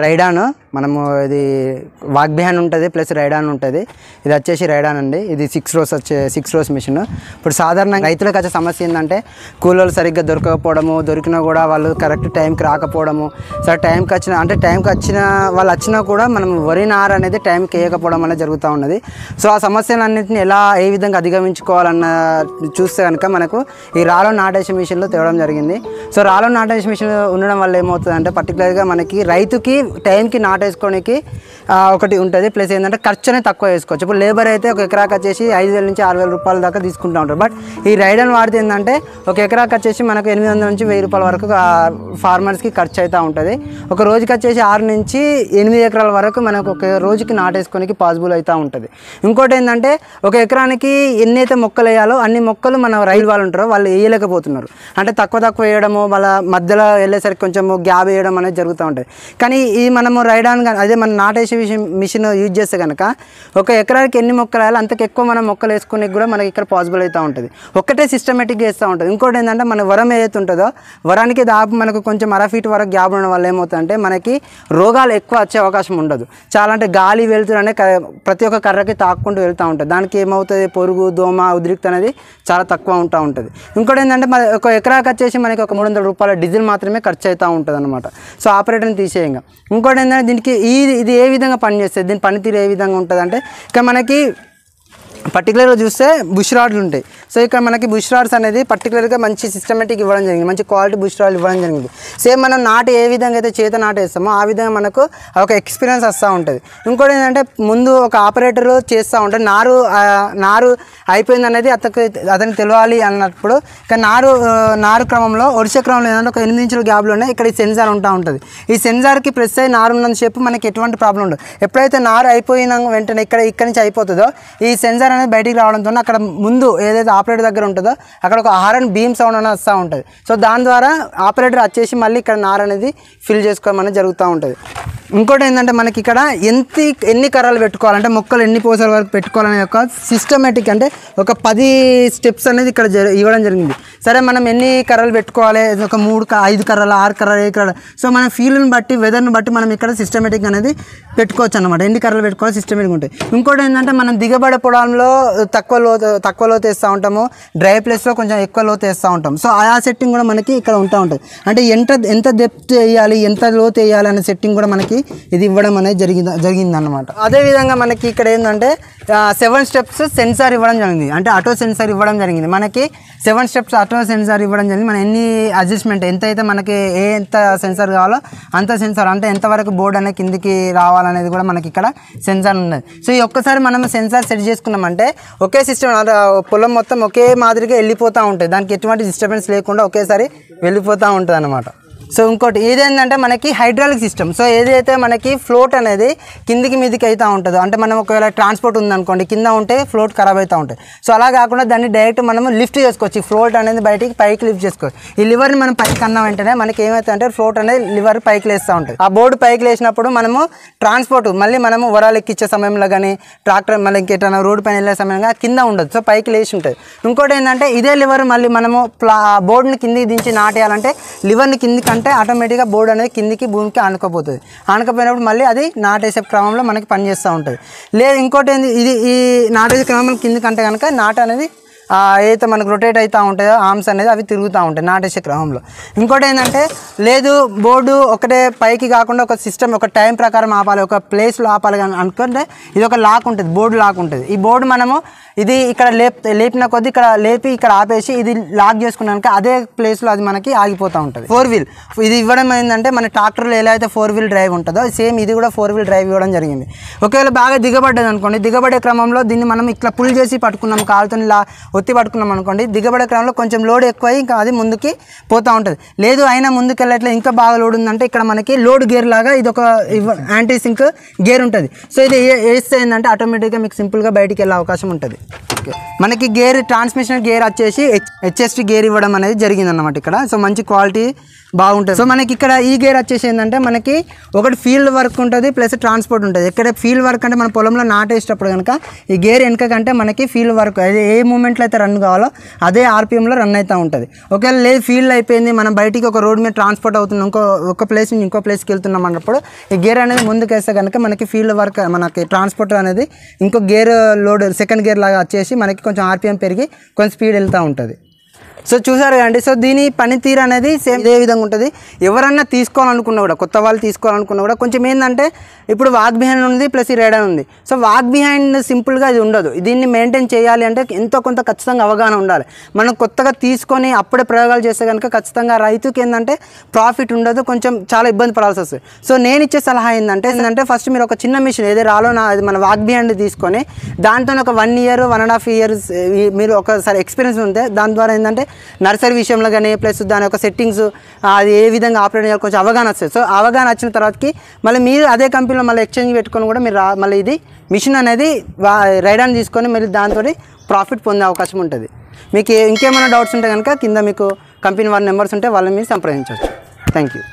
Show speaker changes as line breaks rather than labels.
రైడాన్ మనము ఇది walk behind ఉంటుంది ప్లస్ రైడాన్ ఉంటుంది. ఇది వచ్చేసి రైడాన్ అండి. ఇది 6 రోస్ మిషన్. ఇప్పుడు సాధారణంగా రైతులకు వచ్చే సమస్య ఏంటంటే కూలీలు సరిగ్గా దొరకకపోవడము, దొరికినా కూడా వాళ్ళు కరెక్ట్ టైంకి రాకపోవడము. సరే టైంకి వచ్చిన వాళ్ళు వచ్చినా కూడా మనం వరి నార అనేది టైంకి వేయకపోవడం అనేది జరుగుతూ ఉన్నది. సో ఆ సమస్యలన్నింటినీ ఏ విధంగా అధిగమించుకోవాలన్న చూస్తే కనుక మనకు ఈ రాలో నాటేసే మిషన్లో తేవడం జరిగింది. సో రాలో నాటేసే మిషన్ ఉండడం వల్ల ఏమవుతుందంటే పర్టికులర్గా మనకి రైతుకి టైంకి నాటేసుకోవడానికి ఒకటి ఉంటుంది. ప్లస్ ఏంటంటే ఖర్చు అనేది తక్కువ వేసుకోవచ్చు. ఇప్పుడు లేబర్ అయితే ఒక ఎకరాకి వచ్చేసి 5,000 నుంచి 6,000 రూపాయల దాకా తీసుకుంటూ ఉంటారు. బట్ ఈ రైడన్ వాడితే ఏంటంటే ఒక ఎకరాకి వచ్చేసి మనకు 800 నుంచి 1000 రూపాయల వరకు ఫార్మర్స్కి ఖర్చు అవుతూ ఉంటుంది. ఒక రోజుకి వచ్చేసి 6 నుంచి 8 ఎకరాల వరకు మనకు ఒక రోజుకి నాటేసుకోవడానికి పాసిబుల్ అవుతూ ఉంటుంది. ఇంకోటి ఏంటంటే ఒక ఎకరానికి ఎన్నైతే మొక్కలు వేయాలో అన్ని మొక్కలు మన రైతు వాళ్ళు ఉంటారో వాళ్ళు వేయలేకపోతున్నారు. అంటే తక్కువ వేయడము, వాళ్ళ మధ్యలో వెళ్ళేసరికి కొంచెం గ్యాప్ వేయడం అనేది జరుగుతూ ఉంటుంది. కానీ ఈ మనము రైడాన్ అదే మన నాటేసే మిషన్ యూజ్ చేస్తే కనుక ఒక ఎకరానికి ఎన్ని మొక్కలు వేయాలో అంతకు ఎక్కువ మనం మొక్కలు వేసుకునే కూడా మనకి ఇక్కడ పాసిబుల్ అవుతూ ఉంటుంది. ఒక్కటే సిస్టమేటిక్గా వేస్తూ ఉంటుంది. ఇంకోటి ఏంటంటే మన వరం ఏదైతే ఉంటుందో వరానికి దాపు మనకు కొంచెం 1/2 ఫీట్ వరకు గ్యాప్ ఉండడం వల్ల ఏమవుతుందంటే మనకి రోగాలు ఎక్కువ వచ్చే అవకాశం ఉండదు. చాలా అంటే గాలి వెళ్తునే ప్రతి ఒక్క కర్రకి తాక్కుంటూ వెళ్తూ ఉంటుంది. దానికి ఏమవుతుంది పొరుగు, దోమ, ఉద్రిక్త అనేది చాలా తక్కువ ఉంటూ ఉంటుంది. ఇంకోటి ఏంటంటే ఒక ఎకరాకి వచ్చేసి మనకి ఒక 300 రూపాయల డీజిల్ మాత్రమే ఖర్చు అవుతూ ఉంటుంది అనమాట. సో ఆపరేటర్ని తీసేయంగా. ఇంకోటి ఏంటంటే దీనికి ఇది ఏ విధంగా పనిచేస్తుంది, దీని పనితీరు ఏ విధంగా ఉంటుంది అంటే ఇక మనకి పర్టికులర్గా చూస్తే బుష్ రాడ్లు ఉంటాయి. సో ఇక్కడ మనకి బుష్ రాడ్స్ అనేది పర్టికులర్గా మంచి సిస్టమేటిక్ ఇవ్వడం జరిగింది, మంచి క్వాలిటీ బుష్ రాడ్లు ఇవ్వడం జరిగింది. సేమ్ మనం నాటు ఏ విధంగా అయితే చేత నాటేస్తామో ఆ విధంగా మనకు ఒక ఎక్స్పీరియన్స్ వస్తూ ఉంటుంది. ఇంకోటి ఏంటంటే ముందు ఒక ఆపరేటర్ చేస్తూ ఉంటాడు, నారు అయిపోయింది అనేది అతనికి తెలియాలి అన్నప్పుడు ఇక నారు క్రమంలో వరుస క్రమంలో ఏంటంటే ఒక 8 ఇంచుల గ్యాప్లోనే ఇక్కడ ఈ సెన్సార్ ఉంటూ ఉంటుంది. ఈ సెన్సార్కి ప్రెస్ అయ్యి నారు ఉన్నంత సేపు మనకి ఎటువంటి ప్రాబ్లం ఉండదు. ఎప్పుడైతే నారు అయిపోయినా వెంటనే ఇక్కడి నుంచి అయిపోతుందో ఈ సెన్సార్ అనేది బయటికి రావడంతో అక్కడ ముందు ఏదైతే ఆపరేటర్ దగ్గర ఉంటుందో అక్కడ ఒక హారన్ బీమ్ సౌండ్ అనేది వస్తూ ఉంటుంది. సో దాని ద్వారా ఆపరేటర్ వచ్చేసి మళ్ళీ ఇక్కడ నార అనేది ఫిల్ చేసుకోవడం అనేది జరుగుతూ ఉంటుంది. ఇంకోటి ఏంటంటే మనకి ఇక్కడ ఎన్ని కర్రలు పెట్టుకోవాలంటే మొక్కలు ఎన్ని పూసల వరకు పెట్టుకోవాలనే ఒక సిస్టమేటిక్ అంటే ఒక 10 స్టెప్స్ అనేది ఇక్కడ ఇవ్వడం జరిగింది. సరే మనం ఎన్ని కర్రలు పెట్టుకోవాలి, ఒక 3, 5 కర్రలు, 6 కర్రలు, 7 కర్రలు. సో మన ఫీల్డ్ని బట్టి వెదర్ని బట్టి మనం ఇక్కడ సిస్టమేటిక్ అనేది పెట్టుకోవచ్చు అనమాట. ఎన్ని కర్రలు పెట్టుకోవాలి సిస్టమేటిక్ ఉంటాయి. ఇంకోటి ఏంటంటే మనం దిగబడే పొలంలో తక్కువ లోతు వేస్తూ ఉంటాము, డ్రై ప్లేస్లో కొంచెం ఎక్కువ లోతు వేస్తూ ఉంటాం. సో ఆ సెట్టింగ్ కూడా మనకి ఇక్కడ ఉంటూ ఉంటుంది. అంటే ఎంత డెప్త్ వేయాలి, ఎంత లోతు వేయాలి అనే సెట్టింగ్ కూడా మనకి ఇది ఇవ్వడం అనేది జరిగింది అనమాట. అదేవిధంగా మనకి ఇక్కడ ఏంటంటే 7 స్టెప్స్ సెన్సార్ ఇవ్వడం జరిగింది. అంటే ఆటో సెన్సార్ ఇవ్వడం జరిగింది. మనకి 7 స్టెప్స్ ఆటో సెన్సార్ ఇవ్వడం జరిగింది. మన ఎన్ని అడ్జస్ట్మెంట్ ఎంతైతే మనకి ఎంత సెన్సార్ కావాలో అంత సెన్సార్, అంటే ఎంతవరకు బోర్డు అనేది కిందికి రావాలనేది కూడా మనకి ఇక్కడ సెన్సార్ ఉన్నది. సో ఈ ఒక్కసారి మనం సెన్సార్ సెట్ చేసుకున్నామంటే ఒకే సిస్టమ్ పొలం మొత్తం ఒకే మాదిరిగా వెళ్ళిపోతూ ఉంటుంది. దానికి ఎటువంటి డిస్టర్బెన్స్ లేకుండా ఒకేసారి వెళ్ళిపోతూ ఉంటుంది అనమాట. సో ఇంకోటి ఏదేంటంటే మనకి హైడ్రాలిక్ సిస్టమ్. సో ఏదైతే మనకి ఫ్లోట్ అనేది కిందికి మీదికి అవుతూ ఉంటుందో, అంటే మనం ఒకవేళ ట్రాన్స్పోర్ట్ ఉందనుకోండి కింద ఉంటే ఫ్లోట్ ఖరాబ్ అవుతూ ఉంటుంది. సో అలా కాకుండా దాన్ని డైరెక్ట్ మనము లిఫ్ట్ చేసుకోవచ్చు. ఈ ఫ్లోట్ అనేది పైకి లిఫ్ట్ చేసుకోవచ్చు. ఈ లివర్ని మనం పైకి అన్న వెంటనే మనకి ఏమవుతుందంటే ఫ్లోట్ అనేది లివర్ పైకి లేస్తూ ఉంటుంది. ఆ బోర్డు పైకి లేచినప్పుడు మనము ట్రాన్స్పోర్ట్ మళ్ళీ మనము వరాలు ఎక్కిచ్చే సమయంలో కానీ ట్రాక్టర్ మళ్ళీ ఇంకేటైనా రోడ్డు పైన వెళ్ళే సమయంలో కింద ఉండదు. సో పైకి లేచి ఉంటుంది. ఇంకోటి ఏంటంటే ఇదే లివర్ మళ్ళీ మనము బోర్డుని కిందికి దించి నాటేయాలంటే లివర్ని కిందికి అంటే ఆటోమేటిక్గా బోర్డు అనేది కిందికి భూమికి ఆనుకోపోతుంది. ఆనుకపోయినప్పుడు మళ్ళీ అది నాటేసే క్రమంలో మనకి పనిచేస్తూ ఉంటుంది. లేదు ఇంకోటి ఏంది, ఈ నాటేసే క్రమంలో కిందికి అంటే కనుక నాట అనేది ఏదైతే మనకు రొటేట్ అవుతూ ఉంటాయో ఆర్మ్స్ అనేది అవి తిరుగుతూ ఉంటాయి నాటేసే క్రమంలో. ఇంకోటి ఏంటంటే లేదు బోర్డు ఒకటే పైకి కాకుండా ఒక సిస్టమ్ ఒక టైం ప్రకారం ఆపాలి, ఒక ప్లేస్లో ఆపాలి అనుకుంటే ఇది ఒక లాక్ ఉంటుంది, బోర్డు లాక్ ఉంటుంది. ఈ బోర్డు మనము ఇది ఇక్కడ లేపిన కొద్దీ ఇక్కడ లేపి ఇక్కడ ఆపేసి ఇది లాక్ చేసుకున్నాక అదే ప్లేస్లో అది మనకి ఆగిపోతూ ఉంటుంది. 4 వీల్ ఇది ఇవ్వడం ఏంటంటే మన ట్రాక్టర్లో ఎలా అయితే 4 వీల్ డ్రైవ్ ఉంటుందో సేమ్ ఇది కూడా 4 వీల్ డ్రైవ్ ఇవ్వడం జరిగింది. ఒకవేళ బాగా దిగబడ్డది అనుకోండి, దిగబడే క్రమంలో దీన్ని మనం ఇట్లా పుల్ చేసి పట్టుకున్నాం, కాలుతో ఒత్తి పట్టుకున్నాం అనుకోండి, దిగబడే క్రమంలో కొంచెం లోడ్ ఎక్కువ ఇంకా అది ముందుకి పోతూ ఉంటుంది. లేదు అయినా ముందుకు వెళ్ళట్లేదు ఇంకా బాగా లోడ్ ఉందంటే ఇక్కడ మనకి లోడ్ గేర్ లాగా ఇది ఒక యాంటీ సింక్ గేర్ ఉంటుంది. సో ఇది వేస్తే ఏంటంటే ఆటోమేటిక్గా మీకు సింపుల్గా బయటికి వెళ్ళే అవకాశం ఉంటుంది. ఓకే, మనకి గేర్ ట్రాన్స్మిషన్ గేర్ వచ్చేసి హెచ్ఎస్టీ గేర్ ఇవ్వడం అనేది జరిగిందన్నమాట ఇక్కడ. సో మంచి క్వాలిటీ బాగుంటుంది. సో మనకి ఇక్కడ ఈ గేర్ వచ్చేసి ఏంటంటే మనకి ఒకటి ఫీల్డ్ వర్క్ ఉంటుంది ప్లస్ ట్రాన్స్పోర్ట్ ఉంటుంది. ఎక్కడ ఫీల్డ్ వర్క్ అంటే మన పొలంలో నాటేసేటప్పుడు కనుక ఈ గేర్ వెనకంటే మనకి ఫీల్డ్ వర్క్ అది ఏ మూమెంట్లో అయితే రన్ కావాలో అదే ఆర్పిఎంలో రన్ అవుతూ ఉంటుంది. ఒకవేళ లేదు ఫీల్డ్ అయిపోయింది, మనం బయటికి ఒక రోడ్ మీద ట్రాన్స్పోర్ట్ అవుతున్నాం, ఒక ప్లేస్ నుంచి ఇంకో ప్లేస్కి వెళ్తున్నాం అన్నప్పుడు ఈ గేర్ అనేది ముందుకు వేస్తే కనుక మనకి ఫీల్డ్ వర్క్ మనకి ట్రాన్స్పోర్ట్ అనేది ఇంకో గేర్ లోడ్ సెకండ్ గేర్ లాగా వచ్చేసి మనకి కొంచెం ఆర్పిఎం పెరిగి కొంచెం స్పీడ్ వెళ్తూ ఉంటుంది. సో చూసారు కదండి. సో దీని పనితీరు అనేది సేమ్ ఇదే విధంగా ఉంటుంది. ఎవరన్నా తీసుకోవాలనుకున్నా కూడా, కొత్త వాళ్ళు తీసుకోవాలనుకున్నా కూడా కొంచెం ఏంటంటే ఇప్పుడు వాక్ బిహైండ్ ఉంది ప్లస్ ఈ రైడర్ ఉంది. సో వాక్ బిహైండ్ సింపుల్గా ఇది ఉండదు. దీన్ని మెయింటైన్ చేయాలి అంటే ఎంతో కొంత ఖచ్చితంగా అవగాహన ఉండాలి. మనం కొత్తగా తీసుకొని అప్పుడే ప్రయోగాలు చేస్తే కనుక ఖచ్చితంగా రైతుకి ఏంటంటే ప్రాఫిట్ ఉండదు, కొంచెం చాలా ఇబ్బంది పడాల్సి వస్తుంది. సో నేను ఇచ్చే సలహా ఏంటంటే ఫస్ట్ మీరు ఒక చిన్న మిషన్ ఏదో రాలో మన వాక్ బిహైండ్ తీసుకొని దాంతో ఒక 1 year 1.5 years మీరు ఒకసారి ఎక్స్పీరియన్స్ ఉంటే దాని ద్వారా ఏంటంటే నర్సరీ విషయంలో కానీ ప్లస్ దాని యొక్క సెట్టింగ్స్ అది ఏ విధంగా ఆపరేట్ చేయాలి కొంచెం అవగాహన వస్తుంది. సో అవగాహన వచ్చిన తర్వాతకి మళ్ళీ మీరు అదే కంపెనీలో మళ్ళీ ఎక్స్చేంజ్ పెట్టుకొని కూడా మీరు మళ్ళీ ఇది మిషన్ అనేది రైడాన్ తీసుకొని మీరు దాంతో ప్రాఫిట్ పొందే అవకాశం ఉంటుంది. మీకు ఇంకేమైనా డౌట్స్ ఉంటే కనుక కింద మీకు కంపెనీ వారి నెంబర్స్ ఉంటే వాళ్ళని మీరు సంప్రదించవచ్చు. Thank you.